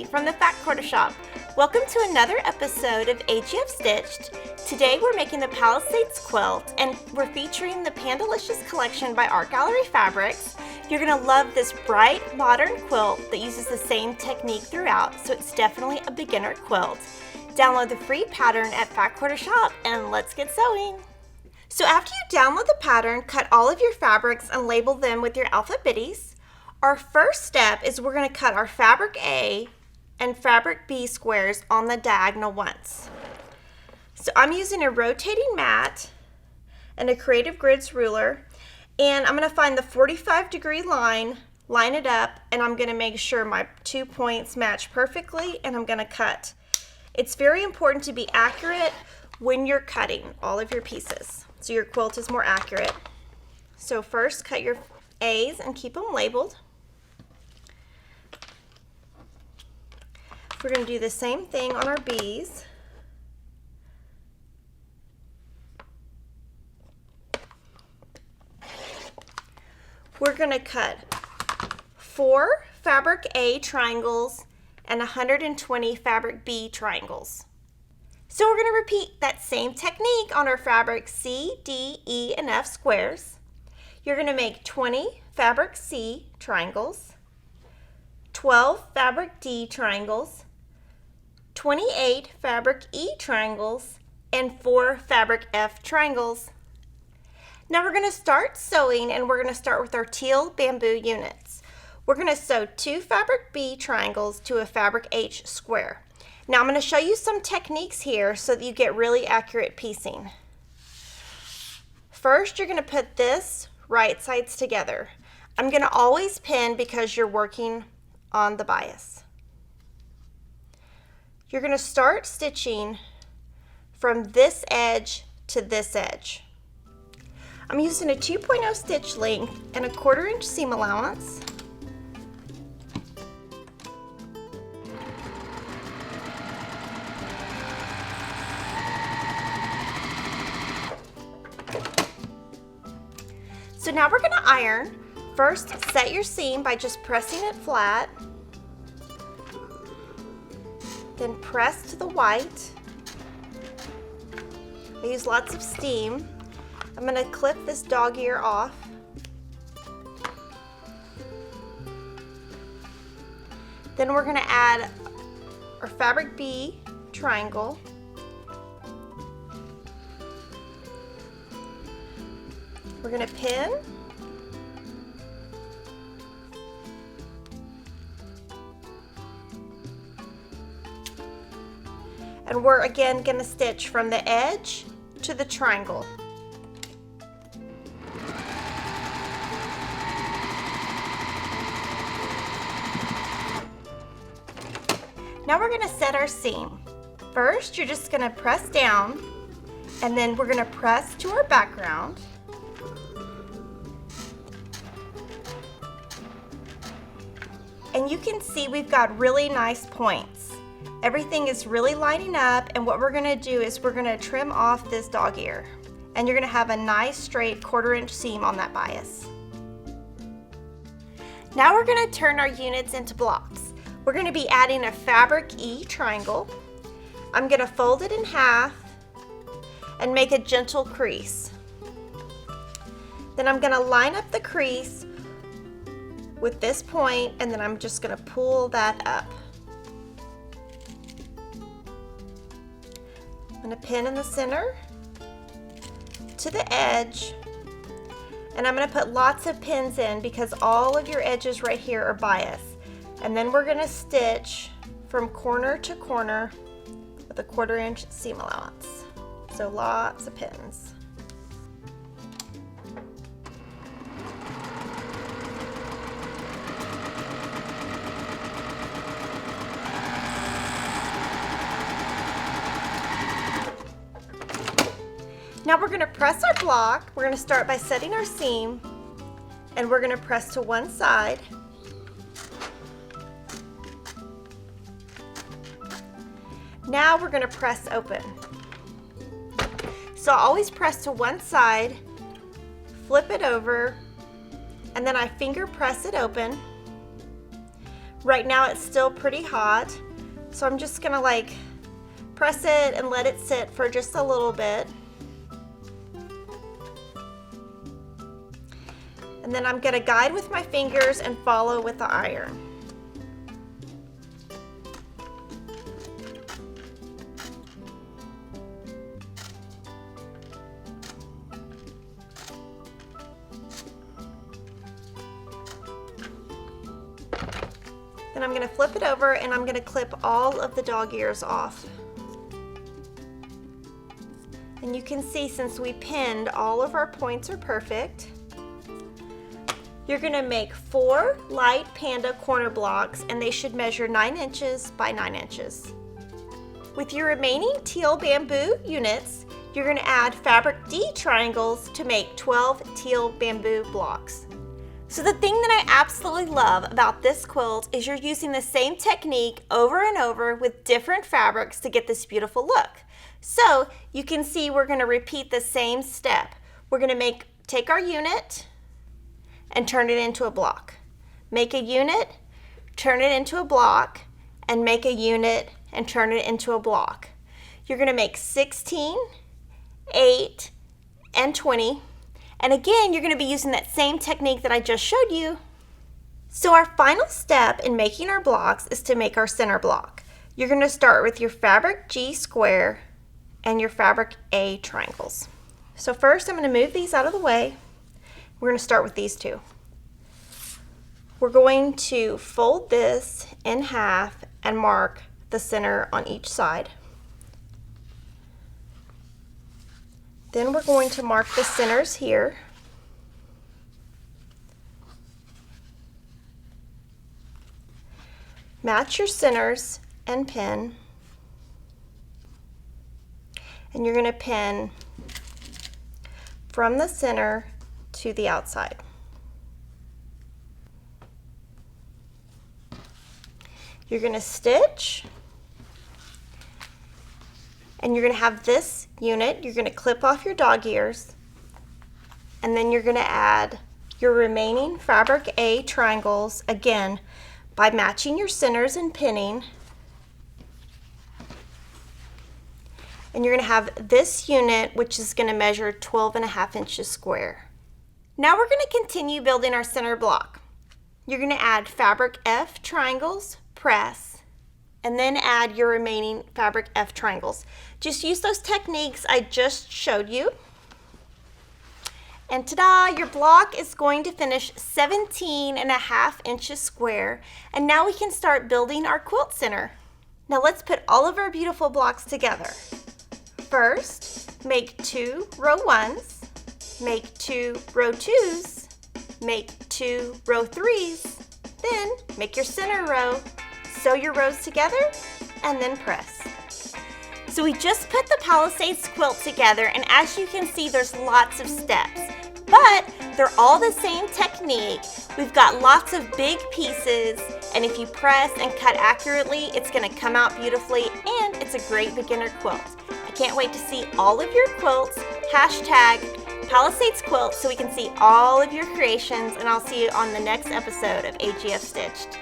from the Fat Quarter Shop. Welcome to another episode of AGF Stitched. Today we're making the Palisades Quilt and we're featuring the Pandalicious collection by Art Gallery Fabrics. You're going to love this bright, modern quilt that uses the same technique throughout, so it's definitely a beginner quilt. Download the free pattern at Fat Quarter Shop and let's get sewing. So after you download the pattern, cut all of your fabrics and label them with your alphabetties. Our first step is we're going to cut our fabric A and fabric B squares on the diagonal ones. So I'm using a rotating mat and a Creative Grids ruler, and I'm going to find the 45-degree line, line it up, and I'm going to make sure my 2 points match perfectly, and I'm going to cut. It's very important to be accurate when you're cutting all of your pieces so your quilt is more accurate. So first cut your A's and keep them labeled. We're going to do the same thing on our B's. We're going to cut 4 fabric A triangles and 120 fabric B triangles. So we're going to repeat that same technique on our fabric C, D, E, and F squares. You're going to make 20 fabric C triangles, 12 fabric D triangles, 28 fabric E triangles, and 4 fabric F triangles. Now we're going to start sewing, and we're going to start with our teal bamboo units. We're going to sew 2 fabric B triangles to a fabric H square. Now I'm going to show you some techniques here so that you get really accurate piecing. First, you're going to put this right sides together. I'm going to always pin because you're working on the bias. You're going to start stitching from this edge to this edge. I'm using a 2.0 stitch length and a 1/4 inch seam allowance. So now we're going to iron. First, set your seam by just pressing it flat. Then press to the white. I use lots of steam. I'm going to clip this dog ear off. Then we're going to add our fabric B triangle. We're going to pin. And we're again going to stitch from the edge to the triangle. Now we're going to set our seam. First, you're just going to press down, and then we're going to press to our background. And you can see we've got really nice points. Everything is really lining up, and what we're going to do is we're going to trim off this dog ear, and you're going to have a nice straight 1/4 inch seam on that bias. Now we're going to turn our units into blocks. We're going to be adding a fabric E triangle. I'm going to fold it in half and make a gentle crease. Then I'm going to line up the crease with this point, and then I'm just going to pull that up. I'm going to pin in the center to the edge, and I'm going to put lots of pins in because all of your edges right here are bias. And then we're going to stitch from corner to corner with a 1/4 inch seam allowance. So lots of pins. Now we're going to press our block. We're going to start by setting our seam, and we're going to press to one side. Now we're going to press open. So I always press to one side, flip it over, and then I finger press it open. Right now it's still pretty hot, so I'm just gonna like press it and let it sit for just a little bit. And then I'm gonna guide with my fingers and follow with the iron. Then I'm gonna flip it over and I'm gonna clip all of the dog ears off. And you can see, since we pinned, all of our points are perfect. You're gonna make 4 light panda corner blocks, and they should measure 9 inches by 9 inches. With your remaining teal bamboo units, you're gonna add fabric D triangles to make 12 teal bamboo blocks. So the thing that I absolutely love about this quilt is you're using the same technique over and over with different fabrics to get this beautiful look. So you can see we're going to repeat the same step. We're going to take our unit and turn it into a block. Make a unit, turn it into a block, and make a unit and turn it into a block. You're going to make 16, 8, and 20. And again, you're going to be using that same technique that I just showed you. So our final step in making our blocks is to make our center block. You're going to start with your fabric G square and your fabric A triangles. So first I'm going to move these out of the way. We're going to start with these two. We're going to fold this in half and mark the center on each side. Then we're going to mark the centers here. Match your centers and pin. And you're going to pin from the center to the outside. You're going to stitch. And you're going to have this unit, you're going to clip off your dog ears, and then you're going to add your remaining fabric A triangles, again, by matching your centers and pinning. And you're going to have this unit, which is going to measure 12.5 inches square. Now we're going to continue building our center block. You're going to add fabric F triangles, press, and then add your remaining fabric F triangles. Just use those techniques I just showed you. And ta-da, your block is going to finish 17.5 inches square. And now we can start building our quilt center. Now let's put all of our beautiful blocks together. First, make 2 row 1s, make 2 row 2s, make 2 row 3s, then make your center row. Sew your rows together and then press. So we just put the Palisades quilt together, and as you can see, there's lots of steps, but they're all the same technique. We've got lots of big pieces, and if you press and cut accurately, it's going to come out beautifully, and it's a great beginner quilt. I can't wait to see all of your quilts. Hashtag Palisades Quilt so we can see all of your creations, and I'll see you on the next episode of AGF Stitched.